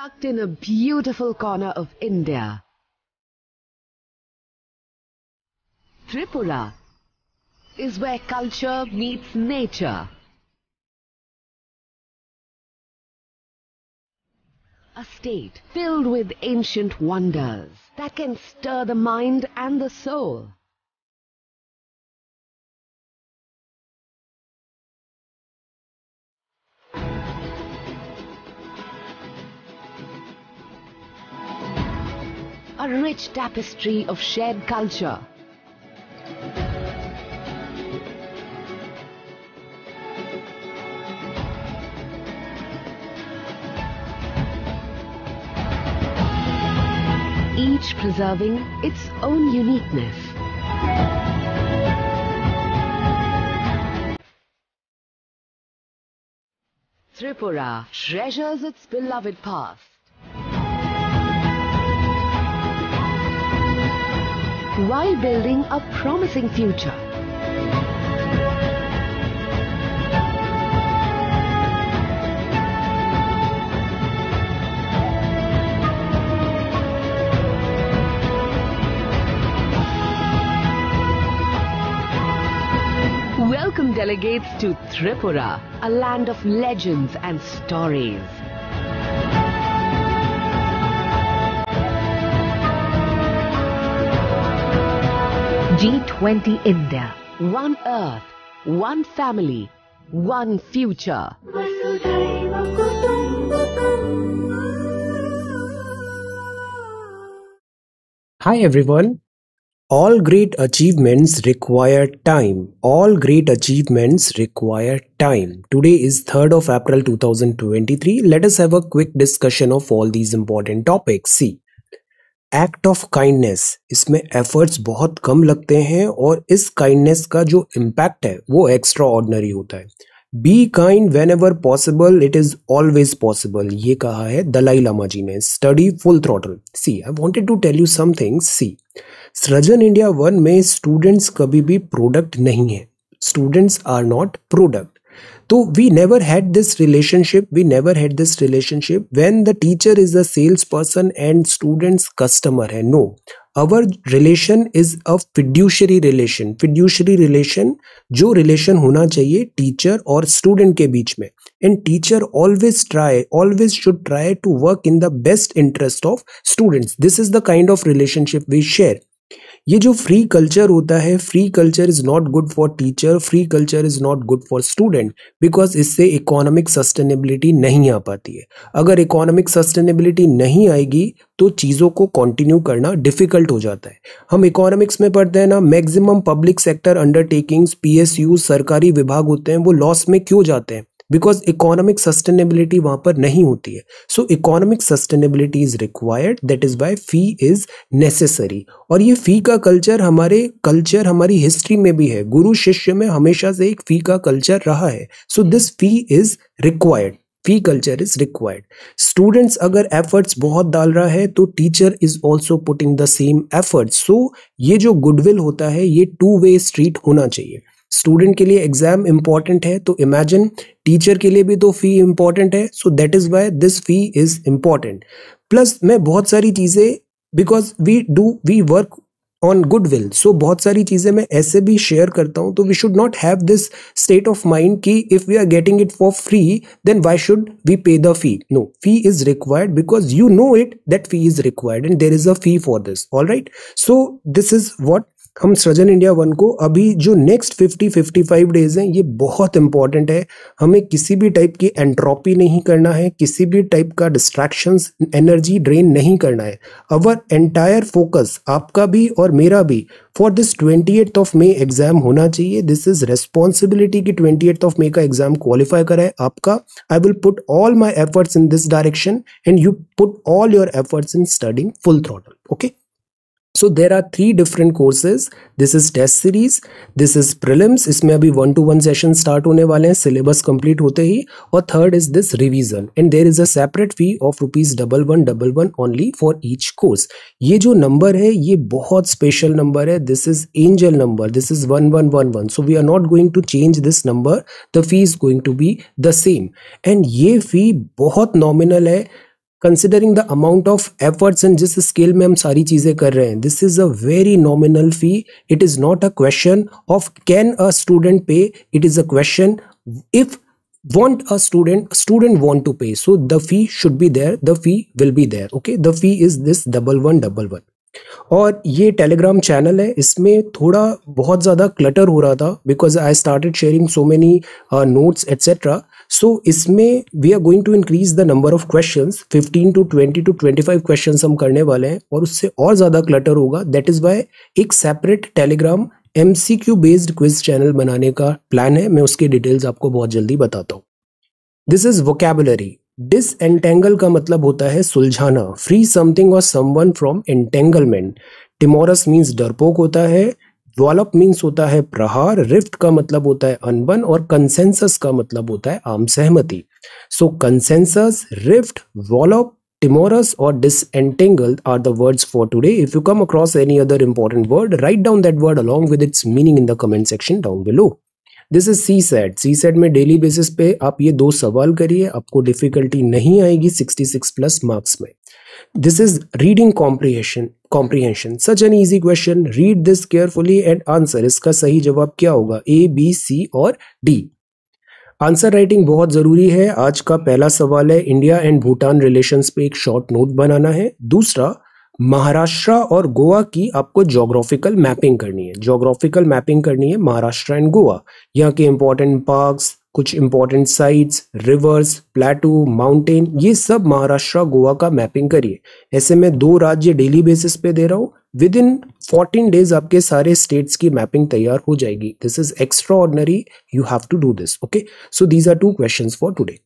Tucked in a beautiful corner of India, Tripura is where culture meets nature. A state filled with ancient wonders that can stir the mind and the soul. A rich tapestry of shared culture. Each preserving its own uniqueness. Tripura treasures its beloved past while building a promising future. Welcome delegates to Tripura, a land of legends and stories. G20 India. One Earth, one family, one future. Hi everyone. All great achievements require time. All great achievements require time. Today is 3rd of April 2023. Let us have a quick discussion of all these important topics. See, act of kindness, इसमें efforts बहुत कम लगते हैं और इस kindness का जो impact है वो एक्स्ट्रा ऑर्डिनरी होता है. Be kind whenever possible, it is always possible, ये कहा है दलाई लामा जी ने. Study full throttle. See, I wanted to tell you something. See, Srijan India 1 में स्टूडेंट्स कभी भी प्रोडक्ट नहीं है. Students are not product. So we never had this relationship when the teacher is a salesperson and students customer है. No, our relation is a fiduciary relation. Fiduciary relation जो relation होना चाहिए teacher और student के बीच में. And teacher always should try to work in the best interest of students. This is the kind of relationship we share. ये जो free culture होता है, free culture is not good for teacher, free culture is not good for student, because इससे economic sustainability नहीं आ पाती है. अगर economic sustainability नहीं आएगी तो चीज़ों को कंटिन्यू करना डिफिकल्ट हो जाता है. हम इकोनॉमिक्स में पढ़ते हैं ना, maximum public sector undertakings, PSU, सरकारी विभाग होते हैं, वो लॉस में क्यों जाते हैं? बिकॉज इकोनॉमिक सस्टेनेबिलिटी वहां पर नहीं होती है. So economic sustainability is required, that is why fee is necessary. और ये फी का कल्चर हमारी हिस्ट्री में भी है. गुरु शिष्य में हमेशा से एक फी का कल्चर रहा है. So this fee is required. Fee culture is required. Students अगर एफर्ट्स बहुत डाल रहा है तो teacher is also putting the same efforts. So ये जो गुडविल होता है ये 2-वे स्ट्रीट होना चाहिए. स्टूडेंट के लिए एग्जाम इंपॉर्टेंट है तो इमेजिन टीचर के लिए भी तो फी इंपॉर्टेंट है. So that is why this fee is important. Plus मैं बहुत सारी चीजें, because we work on goodwill, so बहुत सारी चीजें मैं ऐसे भी शेयर करता हूं. तो we should not have this state of mind कि if we are getting it for free then why should we pay the fee. No, fee is required because you know it that fee is required and there is a fee for this. All right, so this is what हम Srijan India 1 को अभी जो next 50-55 days हैं ये बहुत important है. हमें किसी भी टाइप की एंट्रोपी नहीं करना है, किसी भी टाइप का डिस्ट्रैक्शंस, एनर्जी ड्रेन नहीं करना है. अवर एंटायर फोकस, आपका भी और मेरा भी, for this 28th of May exam होना चाहिए. दिस इज रेस्पॉन्सिबिलिटी कि 28th ऑफ मे का एग्जाम क्वालिफाई करा है आपका. I will put all my efforts in this direction and you put all your efforts in studying full throttle. Okay, So there are 3 different courses. This is test series, this is prelims, इसमें अभी 1-to-1 session start होने वाले हैं syllabus complete होते ही. और third is this revision and there is a separate fee of ₹1111 only for each course. ये जो नंबर है ये बहुत स्पेशल नंबर है. This is angel number, this is 1111. So we are not going to change this number, the fee is going to be the same. And ये fee बहुत nominal है. Considering the amount of efforts and जिस scale में हम सारी चीजें कर रहे हैं, this is a very nominal fee. It is not a question of can a student pay, it is a question if want a student want to pay, so the fee should be there, the fee will be there. Okay, the fee is this 1111. और ये Telegram channel है, इसमें थोड़ा बहुत ज़्यादा clutter हो रहा था because I started sharing so many notes etcetera. So इसमें we are going to increase the number of questions, 15 to 20 to 25 questions हम करने वाले हैं और उससे और ज़्यादा क्लटर होगा. दैट इज़ वाई एक separate Telegram MCQ based quiz channel बनाने का प्लान है. मैं उसकी डिटेल्स आपको बहुत जल्दी बताता हूँ. This is vocabulary. डिसएंटेंगल का मतलब होता है सुलझाना, फ्री समथिंग और someone from entanglement. Timorous means डरपोक होता है, वॉलप मीन्स होता है प्रहार, रिफ्ट का मतलब होता है अनबन और कंसेंसस का मतलब होता है आम सहमति. So consensus, rift, wallop, timorous or disentangled are the words for today. If you come across any other important word, write down that word along with its meaning in the comment section down below. This is CSAT. CSAT में daily basis पे आप ये 2 सवाल करिए, आपको difficulty नहीं आएगी 66 plus marks में. This is reading comprehension. Such an easy question. Read this carefully and answer. इसका सही जवाब क्या होगा? A, B, C और D. आंसर राइटिंग बहुत ज़रूरी है. आज का पहला सवाल है इंडिया एंड भूटान रिलेशंस पे एक शॉर्ट नोट बनाना है. दूसरा, महाराष्ट्र और गोवा की आपको ज्योग्राफिकल मैपिंग करनी है. ज्योग्राफिकल मैपिंग करनी है महाराष्ट्र एंड गोवा. यहाँ के इंपॉर्टेंट पार्क्स, कुछ इंपॉर्टेंट साइट्स, रिवर्स, प्लेटू, माउंटेन, ये सब महाराष्ट्र गोवा का मैपिंग करिए. ऐसे में 2 राज्य डेली बेसिस पे दे रहा हूँ. विद इन 14 डेज आपके सारे स्टेट्स की मैपिंग तैयार हो जाएगी. This is extraordinary, you have to do this. Okay, so these are 2 questions for today.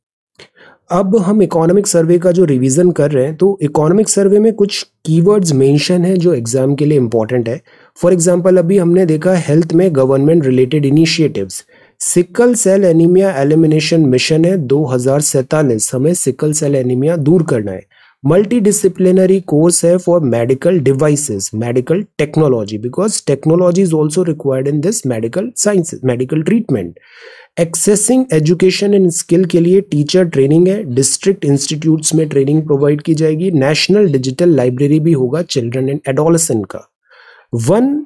अब हम इकोनॉमिक सर्वे का जो रिवीजन कर रहे हैं, तो इकोनॉमिक सर्वे में कुछ कीवर्ड्स मेंशन है जो एग्जाम के लिए इंपॉर्टेंट है. फॉर एग्जांपल अभी हमने देखा हेल्थ में government related initiatives. Sickle cell anaemia elimination mission है 2047, हमें सिकल सेल एनीमिया दूर करना है. मल्टी डिसिप्लिनरी कोर्स है for medical devices, medical technology, because technology is also required in this medical sciences, medical treatment. Accessing education and skill के लिए teacher training है, district institutes में ट्रेनिंग प्रोवाइड की जाएगी. नेशनल डिजिटल लाइब्रेरी भी होगा children and adolescent का.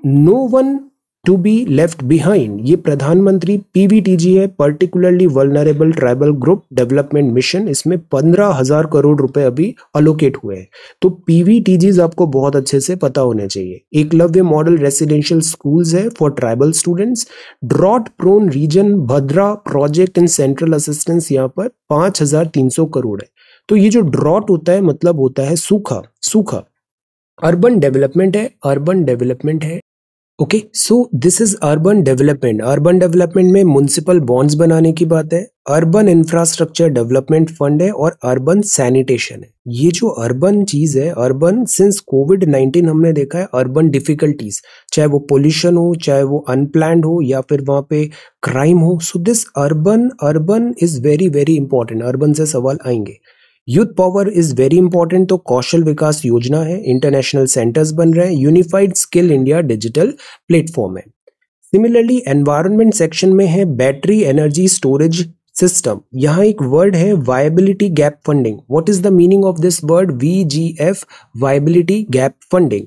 No one to be left behind, ये प्रधानमंत्री PVTG है, particularly vulnerable tribal group development mission. इसमें 15,000 करोड़ रुपए अभी अलोकेट हुए हैं. तो PVTGs आपको बहुत अच्छे से पता होने चाहिए. एकलव्य मॉडल रेसिडेंशियल स्कूल्स है for tribal students. Drought prone region Bhadra project and central assistance, यहाँ पर 5,300 करोड़ है. तो ये जो ड्रॉट होता है मतलब होता है सूखा. अर्बन डेवलपमेंट है. Okay, so this is urban development. Urban development में म्युनिसिपल बॉन्ड्स बनाने की बात है. अर्बन इंफ्रास्ट्रक्चर डेवलपमेंट फंड है और अर्बन सैनिटेशन है. ये जो अर्बन चीज है, अर्बन सिंस कोविड-19 हमने देखा है अर्बन डिफिकल्टीज, चाहे वो पोल्यूशन हो, चाहे वो अनप्लैंड हो या फिर वहां पे क्राइम हो. So this urban is very very important. Urban से सवाल आएंगे. Youth power is very important, तो कौशल विकास योजना है. इंटरनेशनल सेंटर्स बन रहे हैं. Unified skill India digital platform है. सिमिलरली एनवायरनमेंट सेक्शन में है बैटरी एनर्जी स्टोरेज सिस्टम. यहाँ एक वर्ड है viability gap funding. What is the meaning of this word? VGF, viability gap funding.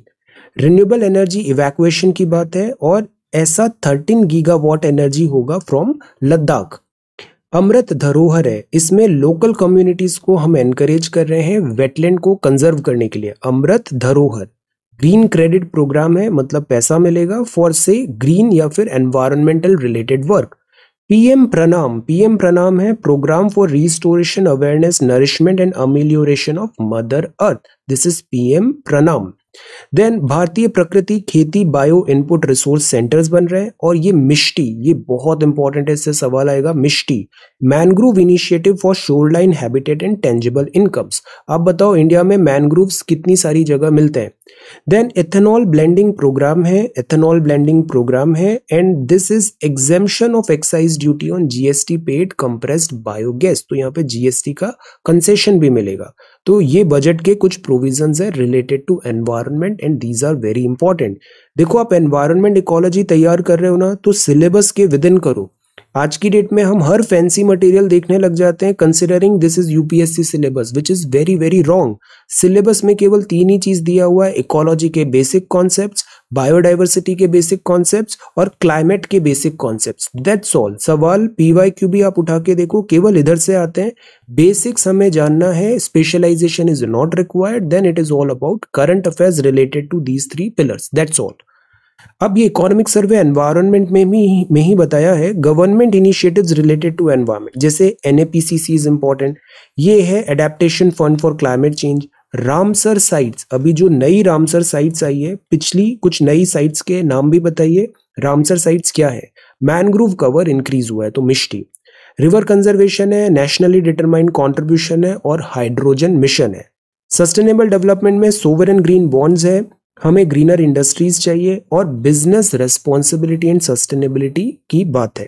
Renewable energy evacuation की बात है और ऐसा 13 गीगावाट एनर्जी होगा फ्रॉम लद्दाख. अमृत धरोहर है, इसमें लोकल कम्युनिटीज को हम एनकरेज कर रहे हैं वेटलैंड को कंजर्व करने के लिए. अमृत धरोहर. ग्रीन क्रेडिट प्रोग्राम है, मतलब पैसा मिलेगा फॉर से ग्रीन या फिर environmental related work. PM Pranam है programme for restoration awareness nourishment and amelioration of mother earth. This is PM Pranam. Then भारतीय प्रकृति खेती बायो इनपुट रिसोर्स सेंटर्स बन रहे हैं. और ये मिष्टी, ये बहुत इंपॉर्टेंट है, इससे सवाल आएगा. Mishti mangrove initiative for shoreline habitat and tangible incomes. आप बताओ इंडिया में मैनग्रोव्स कितनी सारी जगह मिलते हैं. देन एथेनॉल ब्लेंडिंग प्रोग्राम है and this is exemption of excise duty on GST paid compressed biogas. तो यहाँ पे GST का कंसेशन भी मिलेगा. तो ये बजट के कुछ प्रोविजंस है related to environment and these are very important. देखो आप एनवायरनमेंट इकोलॉजी तैयार कर रहे हो ना, तो सिलेबस के विद इन करो. आज की डेट में हम हर फैंसी मटेरियल देखने लग जाते हैं considering this is UPSC syllabus, which is very very wrong. Syllabus में केवल 3 ही चीज दिया हुआ है, इकोलॉजी के बेसिक कॉन्सेप्ट्स, बायोडाइवर्सिटी के बेसिक कॉन्सेप्ट्स और क्लाइमेट के बेसिक कॉन्सेप्ट्स, दैट्स ऑल। सवाल पीवाईक्यू भी आप उठा के देखो, केवल इधर से आते हैं। बेसिक्स हमें जानना है, specialisation is not required, then it is all about current affairs related to these 3 pillars, that's all. अब ये इकोनॉमिक सर्वे एनवायरनमेंट में ही बताया है, government initiatives related to environment, जैसे एनएपीसीसी इज इंपॉर्टेंट, ये है adaptation fund for climate change, Ramsar sites, अभी जो नई रामसर साइट्स आई है, पिछली कुछ नई साइट्स के नाम भी बताइए, रामसर साइट्स क्या है, मैनग्रोव कवर इंक्रीज हुआ है तो मिष्टी, रिवर कंजर्वेशन है, नेशनली डिटरमाइंड कॉन्ट्रीब्यूशन है और हाइड्रोजन मिशन है। सस्टेनेबल डेवलपमेंट में सोवरेन ग्रीन बॉन्ड्स है, हमें ग्रीनर इंडस्ट्रीज चाहिए और बिजनेस रेस्पॉन्सिबिलिटी एंड सस्टेनेबिलिटी की बात है।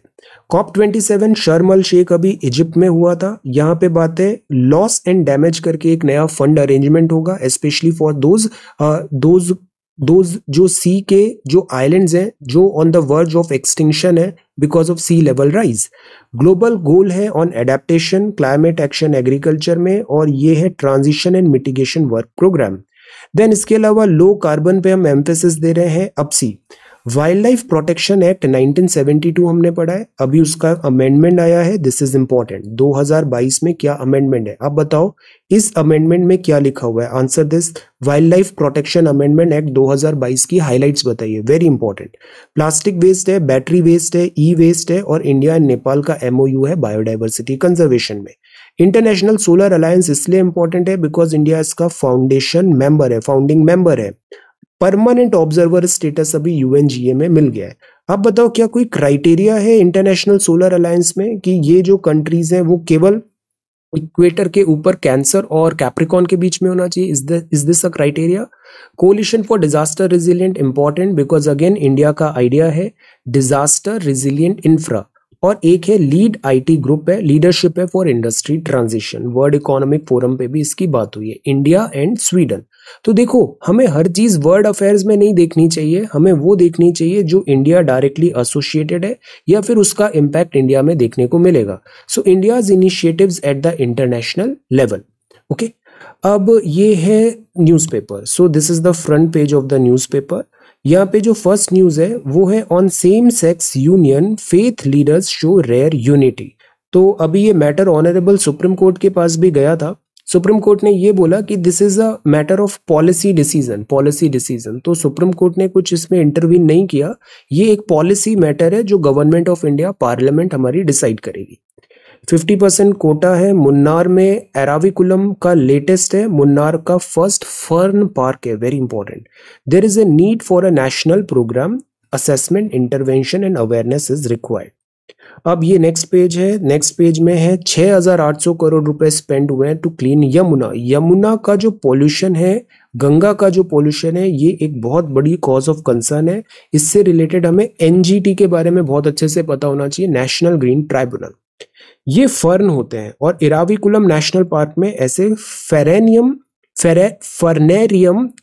COP27 शर्म अल शेख अभी इजिप्ट में हुआ था, यहाँ पे बात है लॉस एंड डैमेज करके एक नया फंड अरेंजमेंट होगा, स्पेशली फॉर दोज जो सी के जो आइलैंड्स हैं जो on the verge of extinction है because of sea level rise. Global goal है on adaptation, climate action agriculture में, और ये है transition and mitigation work programme. Then इसके अलावा लो कार्बन पे हम एम्फेसिस दे रहे हैं अपसी। वाइल्ड लाइफ प्रोटेक्शन एक्ट 1972 हमने पढ़ा है, अभी उसका अमेंडमेंट आया है, दिस इज इंपॉर्टेंट। 2022 में क्या अमेंडमेंट है, आप बताओ इस अमेंडमेंट में क्या लिखा हुआ है, answer this. Wild life protection amendment act 2022 की हाइलाइट्स बताइए, वेरी इंपॉर्टेंट। प्लास्टिक वेस्ट है, बैटरी वेस्ट है, ई वेस्ट है, और इंडिया एंड नेपाल का MOU है बायोडाइवर्सिटी कंजर्वेशन में। इंटरनेशनल सोलर अलायंस इसलिए इंपॉर्टेंट है बिकॉज इंडिया इसका फाउंडेशन मेंबर है, फाउंडिंग मेंबर है। परमानेंट ऑब्जर्वर स्टेटस अभी UNGA में मिल गया है। अब बताओ क्या कोई क्राइटेरिया है इंटरनेशनल सोलर अलायंस में कि ये जो कंट्रीज हैं वो केवल इक्वेटर के ऊपर कैंसर और कैप्रिकॉन के बीच में होना चाहिए, is this a criteria? Coalition for disaster resilient important because again India का आइडिया है डिजास्टर रेजिलिएंट इंफ्रा, और एक है लीड IT ग्रुप है, लीडरशिप है for industry transition. World economic forum पे भी इसकी बात हुई है, इंडिया एंड स्वीडन। तो देखो हमें हर चीज वर्ल्ड अफेयर्स में नहीं देखनी चाहिए, हमें वो देखनी चाहिए जो इंडिया डायरेक्टली एसोसिएटेड है या फिर उसका इम्पैक्ट इंडिया में देखने को मिलेगा। So India's initiatives at the international level. Okay, अब ये है newspaper. So this is the front page of the newspaper. यहाँ पे जो फर्स्ट न्यूज है वो है on same sex union faith leaders show rare unity. तो अभी ये मैटर ऑनरेबल सुप्रीम कोर्ट के पास भी गया था। सुप्रीम कोर्ट ने ये बोला कि this is a matter of policy decision. तो सुप्रीम कोर्ट ने कुछ इसमें इंटरवीन नहीं किया, ये एक पॉलिसी मैटर है जो गवर्नमेंट ऑफ इंडिया, पार्लियामेंट हमारी डिसाइड करेगी। 50% कोटा है मुन्नार में, एराविकुलम का लेटेस्ट है, मुन्नार का फर्स्ट फर्न पार्क है, very important. There is a need for a national programme, assessment, intervention and awareness is required. अब ये नेक्स्ट पेज है, नेक्स्ट पेज में है 6800 करोड़ रुपए स्पेंड हुए हैं टू क्लीन यमुना। यमुना का जो पॉल्यूशन है, गंगा का जो पॉल्यूशन है, ये एक बहुत बड़ी कॉज ऑफ कंसर्न है। इससे रिलेटेड हमें NGT के बारे में बहुत अच्छे से पता होना चाहिए, नेशनल ग्रीन ट्राइब्यूनल। ये फर्न होते हैं और इराविकुलम नेशनल पार्क में ऐसे फर्नेरियम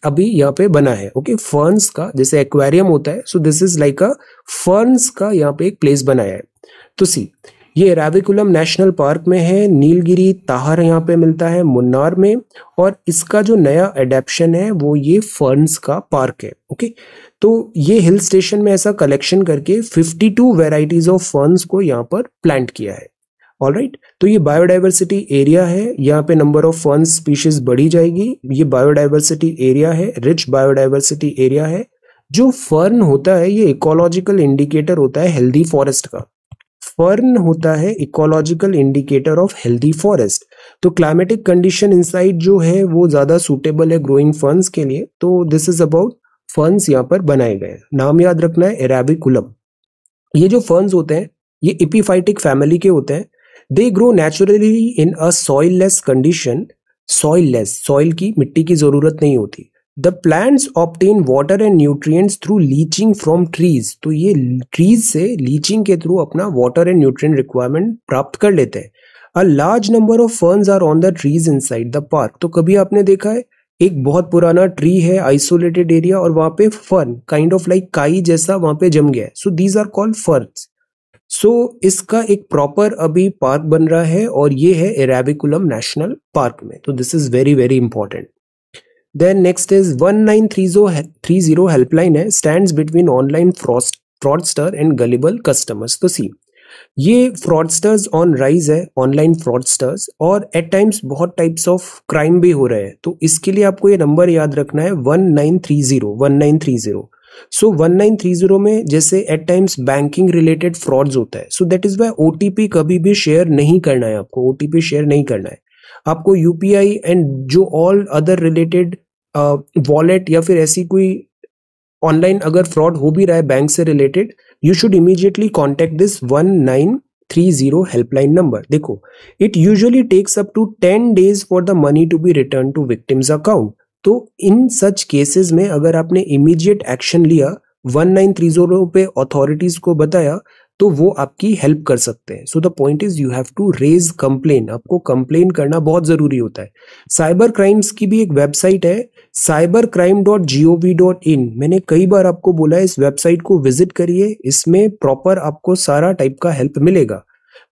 अभी यहाँ पे बना है। ओके, फर्न्स का जैसे एक्वेरियम होता है, so this is like a ferns का यहाँ पे एक प्लेस बनाया है। तो सी, ये इराविकुलम नेशनल पार्क में है, नीलगिरी ताहर यहाँ पे मिलता है मुन्नार में, और इसका जो नया एडेप्शन है वो ये फर्न्स का पार्क है। ओके, तो ये हिल स्टेशन में ऐसा कलेक्शन करके 52 वेराइटीज ऑफ फर्न्स को यहाँ पर प्लांट किया है। ऑलराइट, तो ये बायोडाइवर्सिटी एरिया है, यहाँ पे नंबर ऑफ फर्न स्पीशीज बढ़ी जाएगी। ये बायोडाइवर्सिटी एरिया है, रिच बायोडाइवर्सिटी एरिया है। जो फर्न होता है ये इकोलॉजिकल इंडिकेटर होता है हेल्दी फॉरेस्ट का। फर्न होता है ecological indicator of healthy forest. तो क्लाइमेटिक कंडीशन इनसाइड जो है वो ज्यादा सूटेबल है ग्रोइंग फर्न्स के लिए। तो दिस इज अबाउट फर्न्स यहाँ पर बनाए गए। नाम याद रखना है एराविकुलम। ये जो फर्न्स होते हैं ये एपिफाइटिक फैमिली के होते हैं। They grow naturally in a soilless condition. Soilless, soil की, मिट्टी की जरूरत नहीं होती। The plants obtain water and nutrients through leaching from trees. तो ये ट्रीज से लीचिंग के थ्रू अपना वाटर एंड न्यूट्रिएंट रिक्वायरमेंट प्राप्त कर लेते हैं। A large number of ferns are on the trees inside the park. तो कभी आपने देखा है एक बहुत पुराना ट्री है, आइसोलेटेड एरिया, और वहां पे फर्न काइंड ऑफ लाइक काई जैसा वहां पे जम गया है। So these are called ferns. इसका एक प्रॉपर अभी पार्क बन रहा है और ये है एराविकुलम नेशनल पार्क में। तो this is very very important. Then next is 1930 helpline है, stands between online fraudster and gullible customers. तो सी, ये फ्रॉडस्टर्स ऑन राइज है, ऑनलाइन फ्रॉडस्टर्स, और एट टाइम्स बहुत टाइप्स ऑफ क्राइम भी हो रहे हैं। तो इसके लिए आपको ये नंबर याद रखना है 1930। सो 1930 में जैसे at times banking related frauds होता है, so that is why OTP कभी भी शेयर नहीं करना है, आपको ओटीपी शेयर नहीं करना है। आपको यूपीआई एंड जो ऑल अदर रिलेटेड वॉलेट या फिर ऐसी कोई ऑनलाइन अगर फ्रॉड हो भी रहा है बैंक से related, you should immediately contact this 1930 helpline number. देखो, it usually takes up to 10 days for the money to be return to victims account. तो इन सच केसेस में अगर आपने इमीडिएट एक्शन लिया, 1930 पे अथॉरिटीज को बताया, तो वो आपकी हेल्प कर सकते हैं। So the point is you have to raise complain, आपको कंप्लेन करना बहुत जरूरी होता है। साइबर क्राइम्स की भी एक वेबसाइट है, cybercrime.gov.in। मैंने कई बार आपको बोला है इस वेबसाइट को विजिट करिए, इसमें प्रॉपर आपको सारा टाइप का हेल्प मिलेगा।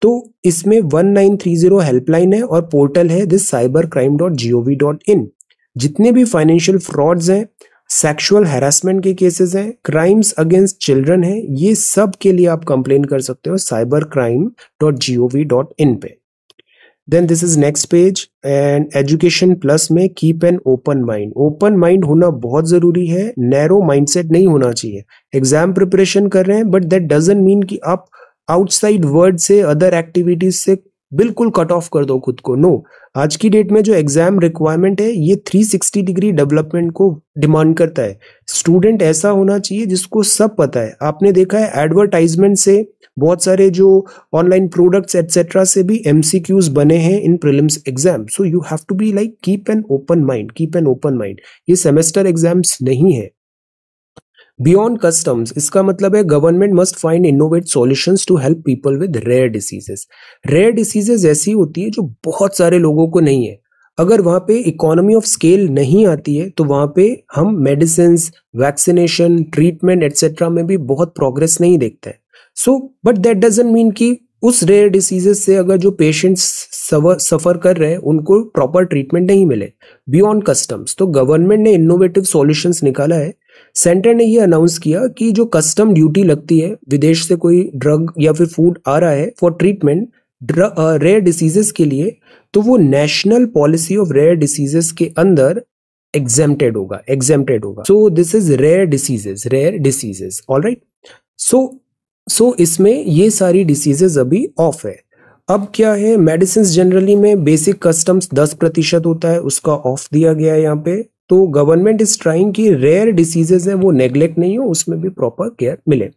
तो इसमें 1930 हेल्पलाइन है और पोर्टल है दिस cybercrime.gov.in। जितने भी फाइनेंशियल फ्रॉड्स हैं, सेक्सुअल हैरेसमेंट के केसेस हैं, क्राइम्स अगेंस्ट चिल्ड्रन हैं, ये सब के लिए आप कंप्लेन कर सकते हो cybercrime.gov.in पे। Then this is next page, and education plus में keep an open mind. Open mind होना बहुत जरूरी है, नैरो माइंडसेट नहीं होना चाहिए। एग्जाम प्रिपरेशन कर रहे हैं, बट दैट डजंट मीन कि आप आउटसाइड वर्ड से, अदर एक्टिविटीज से बिल्कुल कट ऑफ कर दो खुद को। नो, आज की डेट में जो एग्जाम रिक्वायरमेंट है ये 360 डिग्री डेवलपमेंट को डिमांड करता है। स्टूडेंट ऐसा होना चाहिए जिसको सब पता है। आपने देखा है एडवर्टाइजमेंट से, बहुत सारे जो ऑनलाइन प्रोडक्ट्स एटसेट्रा से भी एमसीक्यूज बने हैं in prelims exam. So you have to be like keep an open mind, keep an open mind. ये सेमेस्टर एग्जाम्स नहीं है। बियॉन्ड कस्टम्स, इसका मतलब है government must find innovate solutions to help people with rare diseases. Rare diseases ऐसी होती है जो बहुत सारे लोगों को नहीं है। अगर वहां पे इकोनॉमी ऑफ स्केल नहीं आती है तो वहां पे हम मेडिसिन, वैक्सीनेशन, ट्रीटमेंट एटसेट्रा में भी बहुत प्रोग्रेस नहीं देखते हैं। So but that doesn't mean कि उस रेयर डिसीजेस से अगर जो पेशेंट्स सफर कर रहे हैं उनको प्रॉपर ट्रीटमेंट नहीं मिले। बियॉन्ड कस्टम्स, तो गवर्नमेंट ने इनोवेटिव सॉल्यूशंस निकाला है। सेंटर ने ये अनाउंस किया कि जो कस्टम ड्यूटी लगती है, विदेश से कोई ड्रग या फिर फूड आ रहा है फॉर ट्रीटमेंट रेयर डिसीजेस के लिए, तो वो national policy of rare diseases के अंदर एग्जेम्प्टेड होगा। So this is rare diseases, all right. सो इसमें ये सारी डिसीजेस अभी ऑफ है। अब क्या है, मेडिसिन जनरली में बेसिक कस्टम्स 10% होता है, उसका ऑफ दिया गया है यहाँ पे। तो गवर्नमेंट इज ट्राइंग कि रेयर डिसीजेस है वो नेग्लेक्ट नहीं हो, उसमें भी प्रॉपर केयर मिले।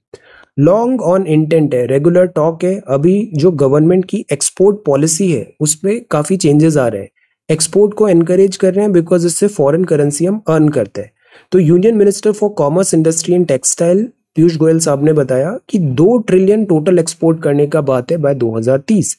लॉन्ग ऑन इंटेंट है, रेगुलर टॉक है। अभी जो गवर्नमेंट की एक्सपोर्ट पॉलिसी है उसमें काफी चेंजेस आ रहे हैं। एक्सपोर्ट को एनकरेज कर रहे हैं बिकॉज इससे फॉरेन करेंसी हम अर्न करते हैं। तो union minister for commerce, industry and textile Piyush Goyal साहब ने बताया कि 2 ट्रिलियन टोटल एक्सपोर्ट करने का बात है बाय 2030।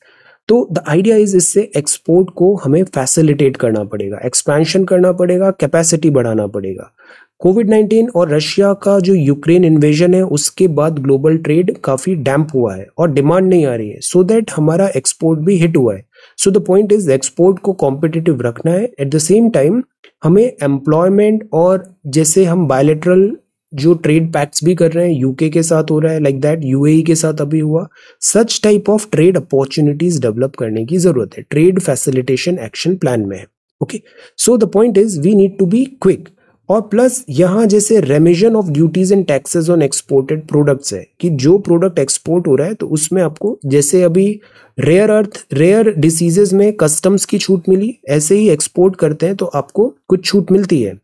तो द आइडिया इज इससे एक्सपोर्ट को हमें फैसिलिटेट करना पड़ेगा, एक्सपेंशन करना पड़ेगा, कैपेसिटी बढ़ाना पड़ेगा। कोविड-19 और रशिया का जो यूक्रेन इन्वेजन है उसके बाद ग्लोबल ट्रेड काफी डैम्प हुआ है और डिमांड नहीं आ रही है, सो दैट हमारा एक्सपोर्ट भी हिट हुआ है। सो द पॉइंट इज एक्सपोर्ट को कॉम्पिटिटिव रखना है, एट द सेम टाइम हमें एम्प्लॉयमेंट और जैसे हम बायलैटरल जो ट्रेड पैक्ट्स भी कर रहे हैं, यूके के साथ हो रहा है, लाइक दैट यूएई के साथ अभी हुआ, such type of trade opportunities develop करने की जरूरत है। ट्रेड फैसिलिटेशन एक्शन प्लान में है। Okay, so the point is we need to be quick. और प्लस यहाँ जैसे remission of duties and taxes on exported products है कि जो प्रोडक्ट एक्सपोर्ट हो रहा है तो उसमें आपको जैसे अभी रेयर डिसीजेस में कस्टम्स की छूट मिली, ऐसे ही एक्सपोर्ट करते हैं तो आपको कुछ छूट मिलती है।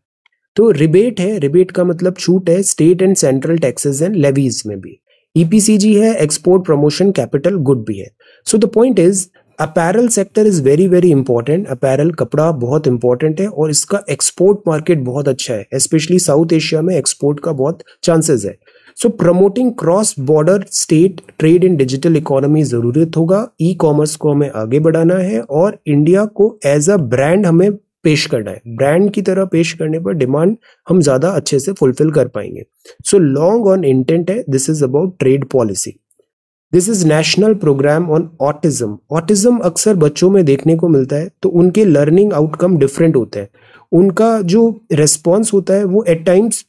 तो रिबेट है, रिबेट का मतलब छूट है state and central taxes and levies में भी। ईपीसीजी है, एक्सपोर्ट प्रमोशन कैपिटल गुड भी है। सो the point is apparel sector is very very important. Apparel कपड़ा बहुत इंपॉर्टेंट है और इसका एक्सपोर्ट मार्केट बहुत अच्छा है, स्पेशली साउथ एशिया में एक्सपोर्ट का बहुत चांसेस है। So promoting cross border state trade in digital economy जरूरत होगा। ई कॉमर्स को हमें आगे बढ़ाना है और इंडिया को एज अ ब्रांड हमें पेश करना है। ब्रांड की तरह पेश करने पर डिमांड हम ज्यादा अच्छे से फुलफिल कर पाएंगे। सो लॉन्ग ऑन इंटेंट है, this is about trade policy. This is national programme on autism. Autism अक्सर बच्चों में देखने को मिलता है, तो उनके लर्निंग आउटकम डिफरेंट होते हैं। उनका जो रिस्पॉन्स होता है वो एट टाइम्स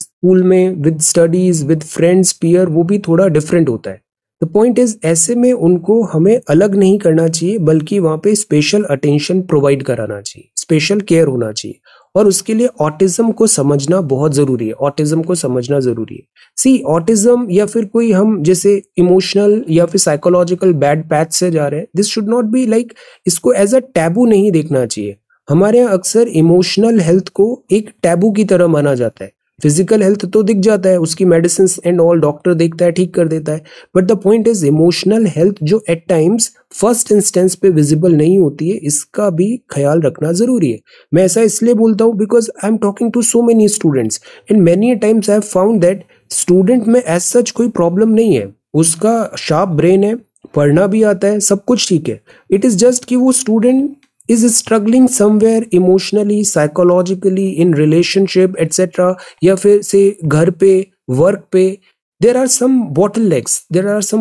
स्कूल में with studies with friends peer वो भी थोड़ा डिफरेंट होता है। द पॉइंट इज ऐसे में उनको हमें अलग नहीं करना चाहिए, बल्कि वहाँ पे स्पेशल अटेंशन प्रोवाइड कराना चाहिए, स्पेशल केयर होना चाहिए। और उसके लिए ऑटिज्म को समझना बहुत जरूरी है, ऑटिज्म को समझना जरूरी है। सी ऑटिज्म या फिर कोई हम जैसे इमोशनल या फिर साइकोलॉजिकल बैड पैथ से जा रहे हैं, this should not be like, इसको एज अ टैबू नहीं देखना चाहिए। हमारे यहाँ अक्सर इमोशनल हेल्थ को एक टैबू की तरह माना जाता है। फिजिकल हेल्थ तो दिख जाता है, उसकी मेडिसिन एंड ऑल डॉक्टर देखता है, ठीक कर देता है, but the point is emotional health जो एट टाइम्स फर्स्ट इंस्टेंस पे विजिबल नहीं होती है, इसका भी ख्याल रखना जरूरी है। मैं ऐसा इसलिए बोलता हूँ because I am talking to so many students and many times I have found that student में एज सच कोई प्रॉब्लम नहीं है, उसका शार्प ब्रेन है, पढ़ना भी आता है, सब कुछ ठीक है। इट इज जस्ट कि वो student is struggling somewhere emotionally, psychologically, in relationship etc, या फिर से घर पे वर्क पे there are some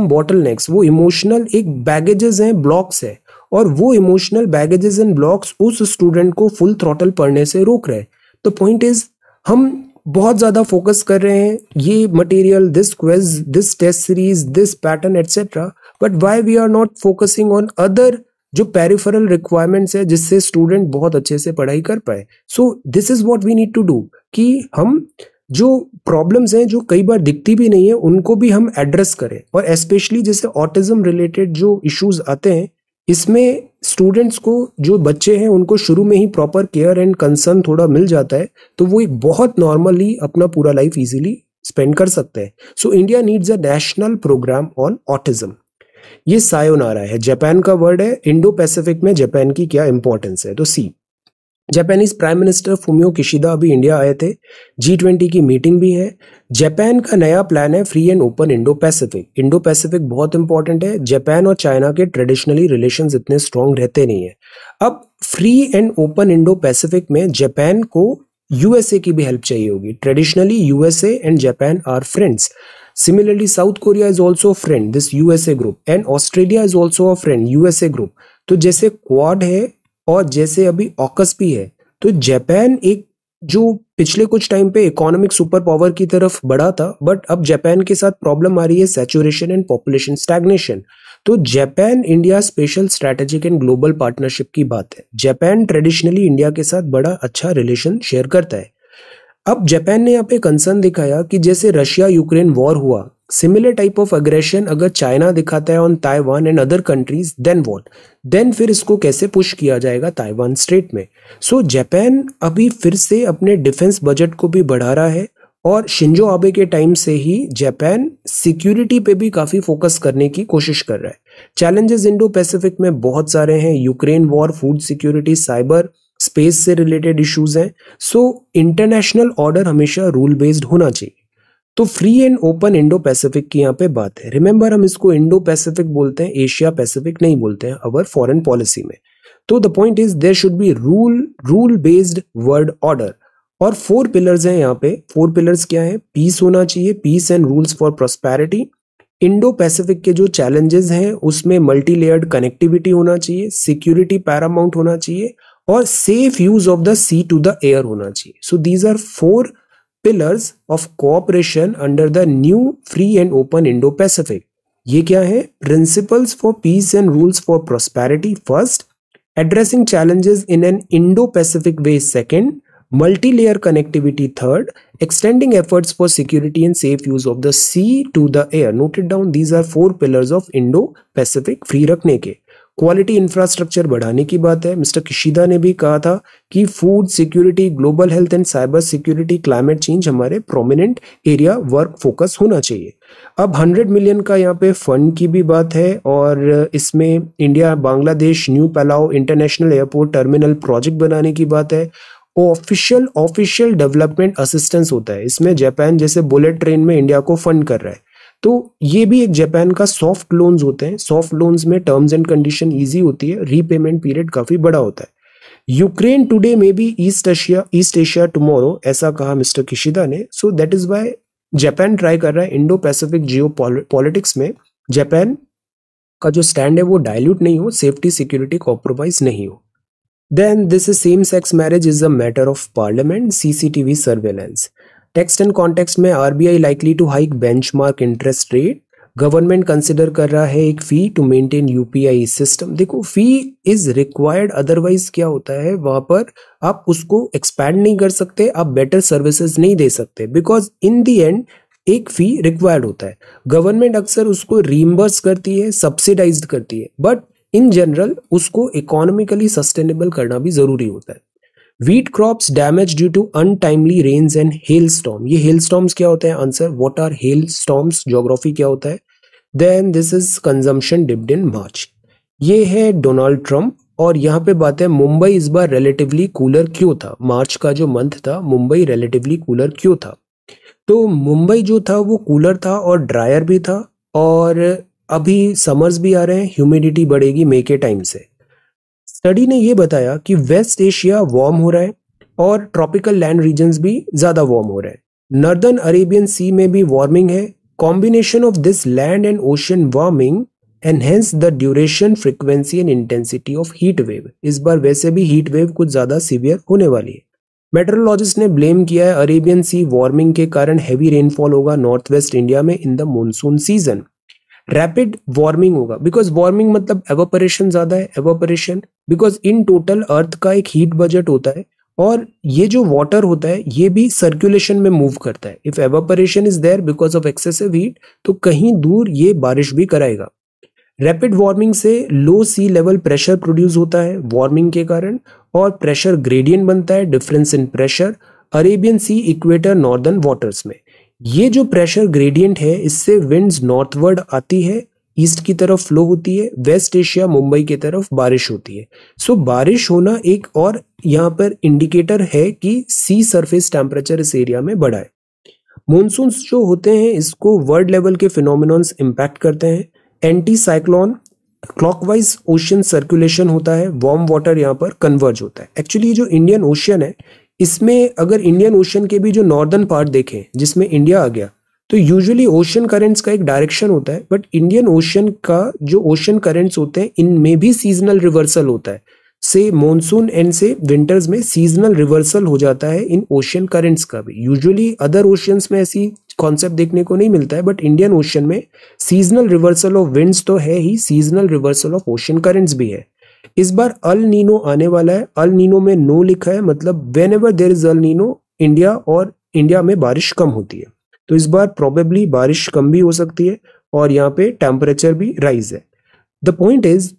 bottlenecks, वो इमोशनल एक बैगेजेस हैं, ब्लॉक्स है, और वो इमोशनल बैगेजेस एंड ब्लॉक्स उस स्टूडेंट को फुल थ्रॉटल पढ़ने से रोक रहे हैं। तो पॉइंट इज हम बहुत ज्यादा फोकस कर रहे हैं ये material, this quiz, this test series, this pattern etcetera, but why we are not focusing on other जो पेरिफेरल रिक्वायरमेंट्स है जिससे स्टूडेंट बहुत अच्छे से पढ़ाई कर पाए। So this is what we need to do कि हम जो प्रॉब्लम्स हैं जो कई बार दिखती भी नहीं है उनको भी हम एड्रेस करें। और स्पेशली जैसे ऑटिज्म रिलेटेड जो इश्यूज आते हैं, इसमें स्टूडेंट्स को, जो बच्चे हैं उनको शुरू में ही प्रॉपर केयर एंड कंसर्न थोड़ा मिल जाता है, तो वो एक बहुत नॉर्मली अपना पूरा लाइफ इजीली स्पेंड कर सकते हैं। So India needs a national programme on autism. ये सायोनारा है, जापान का वर्ड है। इंडो पैसिफिक में जापान की क्या इंपॉर्टेंस है, तो see, Japanese prime minister Fumio Kishida अभी इंडिया आए थे, G20 की मीटिंग भी है। जापान का नया प्लान है free and open Indo Pacific. Indo Pacific बहुत इंपॉर्टेंट है, जापान और चाइना के ट्रेडिशनली रिलेशंस इतने स्ट्रॉन्ग रहते नहीं है। अब free and open Indo Pacific में जापान को यूएसए की भी हेल्प चाहिए होगी। Traditionally USA and Japan are friends. Similarly, South Korea is also a friend, this USA group, and Australia is also a friend, USA group. तो जैसे quad है और जैसे अभी ऑकस भी है, तो जापान एक जो पिछले कुछ टाइम पे इकोनॉमिक सुपर पावर की तरफ बढ़ा था, बट अब जापान के साथ प्रॉब्लम आ रही है सैचुरेशन एंड पॉपुलेशन स्टैग्नेशन। तो Japan India special strategic and global partnership की बात है। जापान ट्रेडिशनली इंडिया के साथ बड़ा अच्छा रिलेशन शेयर करता है। अब जापान ने यहाँ पे कंसर्न दिखाया कि जैसे रशिया यूक्रेन वॉर हुआ, सिमिलर टाइप ऑफ अग्रेशन अगर चाइना दिखाता है on Taiwan and other countries, then what, then फिर इसको कैसे पुश किया जाएगा ताइवान स्ट्रेट में। सो जापान अभी फिर से अपने डिफेंस बजट को भी बढ़ा रहा है, और शिंजो आबे के टाइम से ही जापान सिक्योरिटी पे भी काफी फोकस करने की कोशिश कर रहा है। चैलेंजेस इंडो पैसिफिक में बहुत सारे हैं, Ukraine war, food security, cyber space से रिलेटेड इश्यूज हैं। सो इंटरनेशनल ऑर्डर हमेशा रूल बेस्ड होना चाहिए। तो free and open Indo Pacific की यहाँ पे बात है। रिमेंबर, हम इसको इंडो पैसिफिक बोलते हैं, एशिया पैसिफिक नहीं बोलते हैं अवर फॉरेन पॉलिसी में। तो the point is there should be rule based world order. और 4 पिलर्स हैं यहाँ पे। 4 पिलर्स क्या है? पीस होना चाहिए, peace and rules for prosperity. Indo Pacific के जो चैलेंजेस हैं उसमें मल्टी लेयर्ड कनेक्टिविटी होना चाहिए, सिक्योरिटी पैरामाउंट होना चाहिए, और safe use of the sea to the air होना चाहिए। So these are 4 pillars of cooperation under the new free and open Indo Pacific. ये क्या है? Principles for peace and rules for prosperity first, addressing challenges in an Indo Pacific way second, multi-layer connectivity third, extending efforts for security and safe use of the sea to the air. Note it down, these are 4 pillars of Indo-Pacific free रखने के। Quality infrastructure बढ़ाने की बात है। Mister Kishida ने भी कहा था कि food security, global health and cyber security, climate change हमारे प्रोमिनेंट एरिया वर्क फोकस होना चाहिए। अब 100 मिलियन का यहाँ पे फंड की भी बात है, और इसमें India Bangladesh new Palau international airport terminal project बनाने की बात है। ऑफिशियल डेवलपमेंट असिस्टेंस होता है, इसमें जापान जैसे बुलेट ट्रेन में इंडिया को फंड कर रहा है। तो ये भी एक जापान का सॉफ्ट लोन्स होते हैं। सॉफ्ट लोन्स में टर्म्स एंड कंडीशन इजी होती है, रीपेमेंट पीरियड काफी बड़ा होता है। यूक्रेन टुडे में बी ईस्ट एशिया टुमारो, ऐसा कहा मिस्टर किशिदा ने। So that is why Japan try कर रहा है इंडो पैसिफिक जियो पॉलिटिक्स में जापान का जो स्टैंड है वो डाइल्यूट नहीं हो, सेफ्टी सिक्योरिटी कॉम्प्रोमाइज नहीं हो। Then this is same-sex marriage is a matter of parliament, CCTV surveillance. Text and context में RBI likely to hike benchmark interest rate. Government consider कर रहा है एक फी टू मेंटेन यूपीआई सिस्टम। देखो फी is required, otherwise क्या होता है वहां पर आप उसको एक्सपैंड नहीं कर सकते, आप बेटर सर्विसेज नहीं दे सकते, बिकॉज इन द एंड एक फी रिक्वायर्ड होता है। गवर्नमेंट अक्सर उसको रीइंबर्स करती है, सब्सिडाइज्ड करती है, बट इन जनरल उसको इकोनॉमिकली सस्टेनेबल करना भी जरूरी होता है। Wheat crops damage due to untimely rains and hail storm. ये हेल स्टॉर्म्स क्या होते हैं? Answer what are hail storms, geography क्या होता है। Then this is consumption dipped in March. ये है डोनाल्ड ट्रंप, और यहाँ पे बात है मुंबई इस बार रिलेटिवली कूलर क्यों था। मार्च का जो मंथ था मुंबई रिलेटिवली कूलर क्यों था? तो मुंबई जो था वो कूलर था और ड्रायर भी था, और अभी समर्स भी आ रहे हैं, ह्यूमिडिटी बढ़ेगी मई के टाइम से। स्टडी ने ये बताया कि वेस्ट एशिया वार्म हो रहा है और ट्रॉपिकल लैंड रीजन्स भी ज्यादा वार्म हो रहे हैं। नॉर्दर्न अरेबियन सी में भी वार्मिंग है। Combination of this land and ocean warming enhance the duration, frequency and intensity of heat wave. इस बार वैसे भी हीट वेव कुछ ज्यादा सीवियर होने वाली है। मेट्रोलॉजिस्ट ने ब्लेम किया है अरेबियन सी वार्मिंग के कारण हैवी रेनफॉल होगा नॉर्थ वेस्ट इंडिया में in the monsoon season. Rapid warming होगा, बिकॉज वार्मिंग मतलब एवापोरेशन ज्यादा है, एवापोरेशन बिकॉज इन टोटल अर्थ का एक हीट बजट होता है, और ये जो वाटर होता है ये भी सर्कुलेशन में मूव करता है। If evaporation is there because of excessive heat, तो कहीं दूर ये बारिश भी कराएगा। रैपिड वार्मिंग से लो सी लेवल प्रेशर प्रोड्यूस होता है वार्मिंग के कारण, और प्रेशर ग्रेडियंट बनता है, difference in pressure Arabian sea, equator, northern waters में। ये जो प्रेशर ग्रेडियंट है इससे विंड्स नॉर्थवर्ड आती है, ईस्ट की तरफ फ्लो होती है, वेस्ट एशिया मुंबई की तरफ बारिश होती है। सो बारिश होना एक और यहाँ पर इंडिकेटर है कि सी सरफेस टेम्परेचर इस एरिया में बढ़ा है। मॉनसून्स जो होते हैं इसको वर्ल्ड लेवल के फिनोमिनॉन्स इंपैक्ट करते हैं। Anti cyclone, clockwise ocean circulation होता है, वार्म वाटर यहाँ पर कन्वर्ज होता है। एक्चुअली जो इंडियन ओशियन है इसमें अगर इंडियन ओशन के भी जो नॉर्दर्न पार्ट देखें जिसमें इंडिया आ गया, तो यूजुअली ओशन करेंट्स का एक डायरेक्शन होता है, बट इंडियन ओशन का जो ओशन करेंट्स होते हैं इनमें भी सीजनल रिवर्सल होता है। से मॉनसून एंड से विंटर्स में सीजनल रिवर्सल हो जाता है इन ओशन करेंट्स का भी। यूजुअली अदर ओशियंस में ऐसी कॉन्सेप्ट देखने को नहीं मिलता है, बट इंडियन ओशन में सीजनल रिवर्सल ऑफ विंड्स तो है ही, seasonal reversal of ocean currents भी है। इस बार अल नीनो आने वाला है। अल नीनो में नो लिखा है, मतलब whenever there is El Nino India में बारिश कम होती है, तो इस बार प्रोबेबली बारिश कम भी हो सकती है और यहाँ पे टेम्परेचर भी राइज है। द पॉइंट इज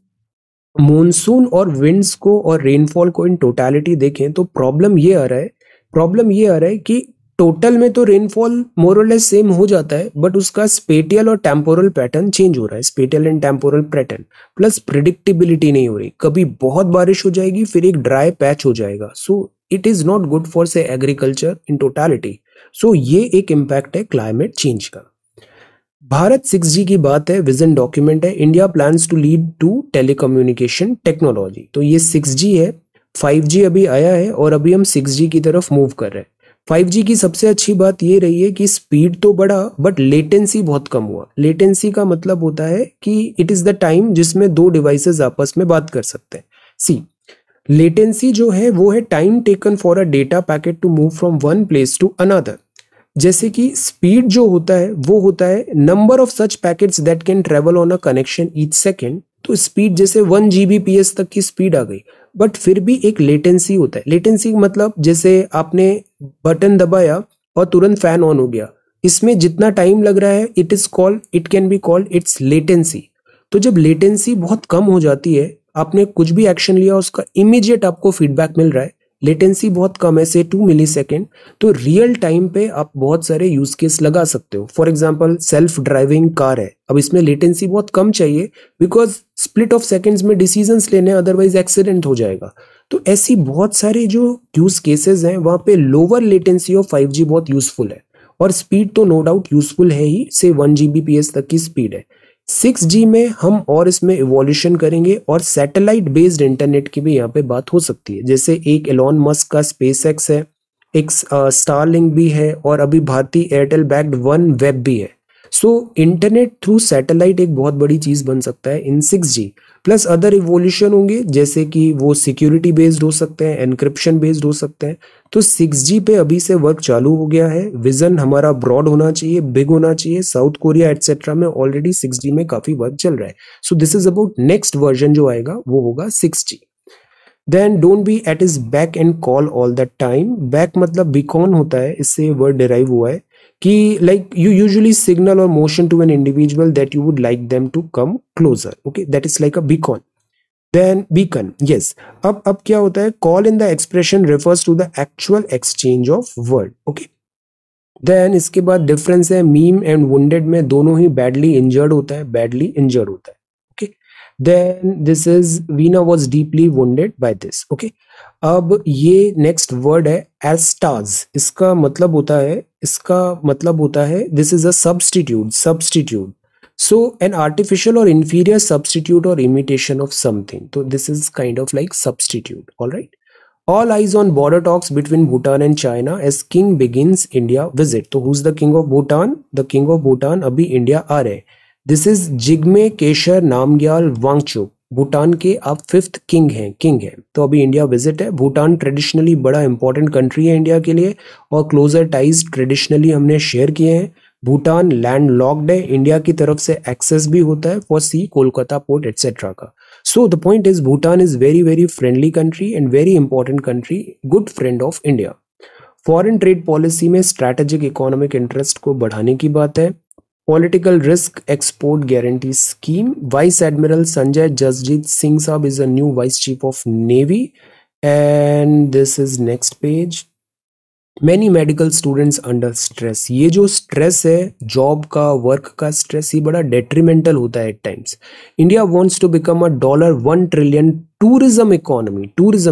मॉनसून और विंड्स को और रेनफॉल को इन टोटलिटी देखें तो प्रॉब्लम ये आ रहा है कि टोटल में तो रेनफॉल मोर और लेस सेम हो जाता है, बट उसका स्पेटियल और टेम्पोरल पैटर्न चेंज हो रहा है, spatial and temporal pattern, plus predictability नहीं हो रही। कभी बहुत बारिश हो जाएगी फिर एक ड्राई पैच हो जाएगा, so it is not good for से एग्रीकल्चर इन टोटलिटी। सो ये एक इम्पैक्ट है क्लाइमेट चेंज का। भारत 6G की बात है, विजन डॉक्यूमेंट है, India plans to lead to telecommunication technology. तो ये 6G है, 5G अभी आया है और अभी हम 6G की तरफ मूव कर रहे हैं। 5G की सबसे अच्छी बात ये रही है कि स्पीड तो बढ़ा बट लेटेंसी बहुत कम हुआ। लेटेंसी का मतलब होता है कि इट इज द टाइम जिसमें दो डिवाइसेस आपस में बात कर सकते हैं। सी लेटेंसी जो है वो है time taken for a data packet to move from one place to another. जैसे कि स्पीड जो होता है वो होता है number of such packets that can travel on a connection each second. तो स्पीड जैसे 1 Gbps तक की स्पीड आ गई, बट फिर भी एक लेटेंसी होता है। लेटेंसी मतलब जैसे आपने बटन दबाया और तुरंत फैन ऑन हो गया, इसमें जितना टाइम लग रहा है it can be called its latency. तो जब लेटेंसी बहुत कम हो जाती है, आपने कुछ भी एक्शन लिया उसका इमीडिएट आपको फीडबैक मिल रहा है, लेटेंसी बहुत कम है से 2 मिलीसेकेंड, तो रियल टाइम पे आप बहुत सारे यूज केस लगा सकते हो। For example self driving car है, अब इसमें लेटेंसी बहुत कम चाहिए बिकॉज स्प्लिट ऑफ सेकंड्स में डिसीजंस लेने, अदरवाइज एक्सीडेंट हो जाएगा। तो ऐसी बहुत सारे जो यूज केसेस हैं वहां पे लोअर लेटेंसी ऑफ 5G बहुत यूजफुल है, और स्पीड तो नो डाउट यूजफुल है ही, से 1 Gbps तक की स्पीड है। 6G में हम और इसमें इवोल्यूशन करेंगे और सैटेलाइट बेस्ड इंटरनेट की भी यहाँ पे बात हो सकती है। जैसे एक एलॉन मस्क का स्पेसएक्स है, एक स्टारलिंक भी है, और अभी भारतीय एयरटेल बैक्ड वन वेब भी है। सो इंटरनेट थ्रू सैटेलाइट एक बहुत बड़ी चीज बन सकता है इन 6G प्लस अदर इवोल्यूशन होंगे, जैसे कि वो सिक्योरिटी बेस्ड हो सकते हैं, एनक्रिप्शन बेस्ड हो सकते हैं। तो 6G पे अभी से वर्क चालू हो गया है। विजन हमारा ब्रॉड होना चाहिए, बिग होना चाहिए। साउथ कोरिया एटसेट्रा में ऑलरेडी 6G में काफी वर्क चल रहा है। So this is about next version जो आएगा वो होगा 6G। Then don't be at is back and call all the time. Back मतलब बीकॉन होता है, इससे वर्ड डिराइव हुआ है कि लाइक यू यूजुअली सिग्नल और motion to an individual that you would like them to come closer. Okay, that is like a beacon. Then beacon, yes. अब क्या होता है, call in the expression refers to the actual exchange of word. Okay, then इसके बाद difference है meme and wounded में, दोनों ही badly injured होता है, बैडली इंजर्ड होता है। Okay, then this is Veena was deeply wounded by this. Okay, अब ये नेक्स्ट वर्ड है एस्टाज। इसका मतलब होता है this is a substitute. So an artificial or inferior substitute or imitation of something. So this is kind of like substitute. All right. All eyes on border talks between Bhutan and China as king begins India visit. So who's the king of Bhutan? The king of Bhutan अभी India आ रहे. This is Jigme केशर नामग्याल वांगचुक। भूटान के अब 5th king हैं। तो अभी India visit है। Bhutan traditionally बड़ा important country है इंडिया के लिए और क्लोजर टाइज ट्रेडिशनली हमने शेयर किए हैं। भूटान लैंड लॉक्ड है, इंडिया की तरफ से एक्सेस भी होता है for sea, Kolkata port etcetera का। So the point is Bhutan is very very friendly country and very important country, good friend of India. Foreign trade policy में स्ट्रैटेजिक इकोनॉमिक इंटरेस्ट को बढ़ाने की बात है। Political risk export guarantee scheme. Vice admiral Sanjay Jasjit Singh साहब is a new vice chief of navy and this is next page. Many medical students under stress. ये जो stress है जॉब का, वर्क का स्ट्रेस, ये बड़ा डेट्रीमेंटल होता है at times. India wants to become a $1 trillion tourism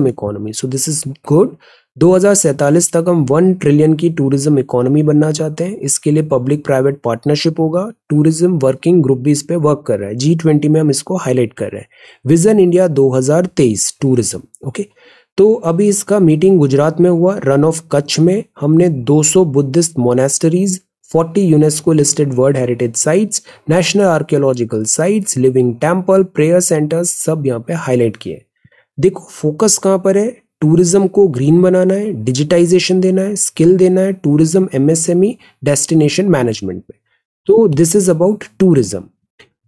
economy. So this is good. 2047 तक हम 1 ट्रिलियन की टूरिज्म इकोनॉमी बनना चाहते हैं। इसके लिए पब्लिक प्राइवेट पार्टनरशिप होगा। टूरिज्म वर्किंग ग्रुप भी इस पे वर्क कर रहा है। G20 में हम इसको हाईलाइट कर रहे हैं। Vision India 2023 tourism. ओके, तो अभी इसका मीटिंग गुजरात में हुआ, रन ऑफ कच्छ में। हमने 200 Buddhist monasteries, 40 UNESCO listed world heritage sites, national archaeological sites, living temple, prayer centres सब यहाँ पे हाईलाइट किए। देखो फोकस कहाँ पर है, टूरिज्म को ग्रीन बनाना है, डिजिटाइजेशन देना है, स्किल देना है, टूरिज्म MSME डेस्टिनेशन मैनेजमेंट में। तो दिस इज अबाउट टूरिज्म।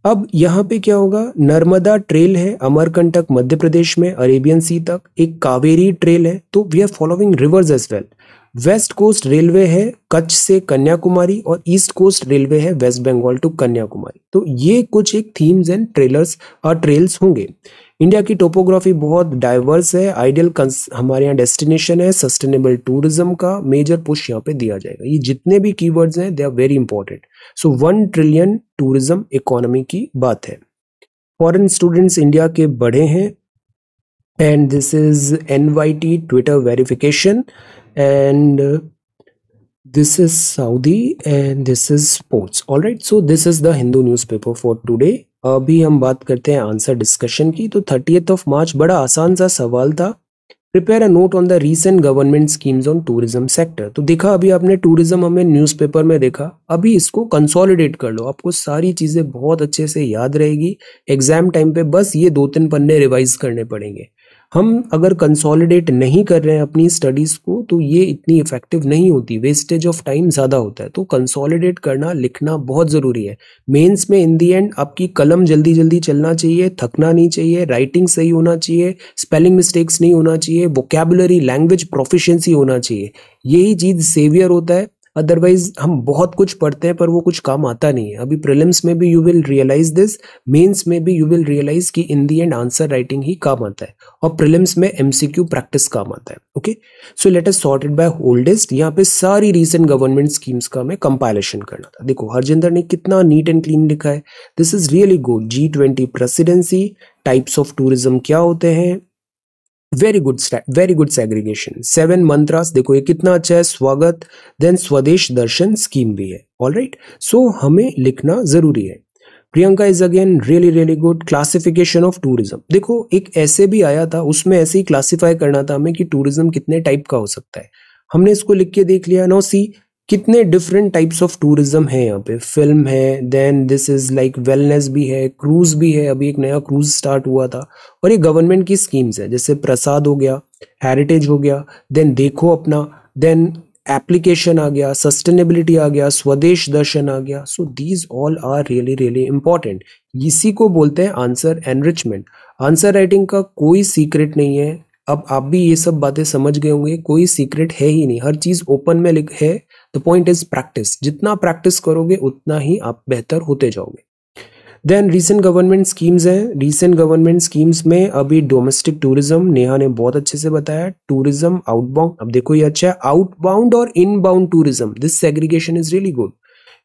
अब यहाँ पे क्या होगा, नर्मदा ट्रेल है अमरकंटक मध्य प्रदेश में अरेबियन सी तक, एक कावेरी ट्रेल है। तो we are following rivers as well. West coast railway है कच्छ से कन्याकुमारी और ईस्ट कोस्ट रेलवे है वेस्ट बंगाल टू कन्याकुमारी। तो ये कुछ एक थीम्स एंड ट्रेल्स होंगे। इंडिया की टोपोग्राफी बहुत डाइवर्स है। आइडियल हमारे यहाँ डेस्टिनेशन है, सस्टेनेबल टूरिज्म का मेजर पुश यहाँ पे दिया जाएगा। ये जितने भी कीवर्ड्स हैं they are very important. So 1 trillion tourism economy की बात है। फॉरेन स्टूडेंट्स इंडिया के बढ़े हैं and this is NYT Twitter verification and this is Saudi and this is sports. All right, so this is the Hindu newspaper for today. अभी हम बात करते हैं आंसर डिस्कशन की। तो 30th of March बड़ा आसान सा सवाल था, prepare a note on the recent government schemes on tourism sector. तो देखा अभी आपने टूरिज्म हमें न्यूज़पेपर में देखा, अभी इसको कंसोलिडेट कर लो, आपको सारी चीजें बहुत अच्छे से याद रहेगी। एग्जाम टाइम पे बस ये 2-3 पन्ने रिवाइज करने पड़ेंगे। हम अगर कंसोलिडेट नहीं कर रहे हैं अपनी स्टडीज को तो ये इतनी इफेक्टिव नहीं होती, वेस्टेज ऑफ टाइम ज्यादा होता है। तो कंसोलिडेट करना, लिखना बहुत जरूरी है। मेंस में इन दी एंड आपकी कलम जल्दी जल्दी चलना चाहिए, थकना नहीं चाहिए, राइटिंग सही होना चाहिए, स्पेलिंग मिस्टेक्स नहीं होना चाहिए, वोकैबुलरी लैंग्वेज प्रोफिशिएंसी होना चाहिए। यही चीज सेवियर होता है। अदरवाइज हम बहुत कुछ पढ़ते हैं पर वो कुछ काम आता नहीं है। अभी प्रीलिम्स में भी you will realise this, mains में भी यू विल रियलाइज कि in the end answer writing ही काम आता है और प्रीलिम्स में MCQ प्रैक्टिस काम आता है। Okay, so let us sort it by oldest. यहाँ पे सारी रीसेंट गवर्नमेंट स्कीम्स का हमें कंपाइलेशन करना था। देखो हरजिंदर ने कितना नीट एंड क्लीन लिखा है, this is really good. G20 presidency, types of tourism क्या होते हैं, वेरी गुड सेग्रीगेशन। 7 मंत्रास, देखो ये कितना अच्छा है, स्वागत। देन स्वदेश दर्शन स्कीम भी है। ऑलराइट, सो हमें लिखना जरूरी है। Priyanka is again really good. Classification of tourism, देखो एक ऐसे भी आया था, उसमें ऐसे ही क्लासिफाई करना था हमें कि टूरिज्म कितने टाइप का हो सकता है। हमने इसको लिख के देख लिया। नाउ सी, कितने डिफरेंट टाइप्स ऑफ टूरिज्म है यहाँ पे, फिल्म है, then this is like wellness भी है, क्रूज भी है, अभी एक नया क्रूज स्टार्ट हुआ था, और ये गवर्नमेंट की स्कीम्स है, जैसे प्रसाद हो गया, हेरिटेज हो गया, देन देखो अपना, देन एप्लीकेशन आ गया, सस्टेनेबिलिटी आ गया, स्वदेश दर्शन आ गया. So these all are really really important. इसी को बोलते हैं आंसर एनरिचमेंट. आंसर राइटिंग का कोई सीक्रेट नहीं है. अब आप भी ये सब बातें समझ गए होंगे, कोई सीक्रेट है ही नहीं, हर चीज ओपन में लिख है. The point is practice. जितना प्रैक्टिस करोगे उतना ही आप बेहतर होते जाओगे. देन रीसेंट गवर्नमेंट स्कीम्स हैं. रीसेंट गवर्नमेंट स्कीम्स में अभी डोमेस्टिक टूरिज्म, नेहा ने बहुत अच्छे से बताया. टूरिज्म आउटबाउंड, अब देखो ये अच्छा है, आउटबाउंड और inbound tourism, this segregation is really good.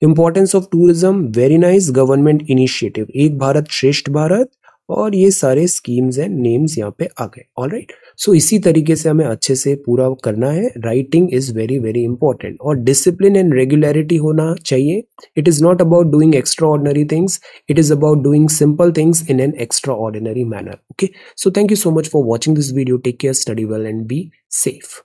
Importance of tourism, very nice. Government initiative, एक भारत श्रेष्ठ भारत, और ये सारे स्कीम्स एंड नेम्स यहाँ पे आ गए. ऑलराइट. सो इसी तरीके से हमें अच्छे से पूरा करना है. Writing is very very important, और डिसिप्लिन एंड रेगुलरिटी होना चाहिए. It is not about doing extra ordinary things, it is about doing simple things in an extraordinary manner. Okay, so thank you so much for watching this video. Take care, study well, and be safe.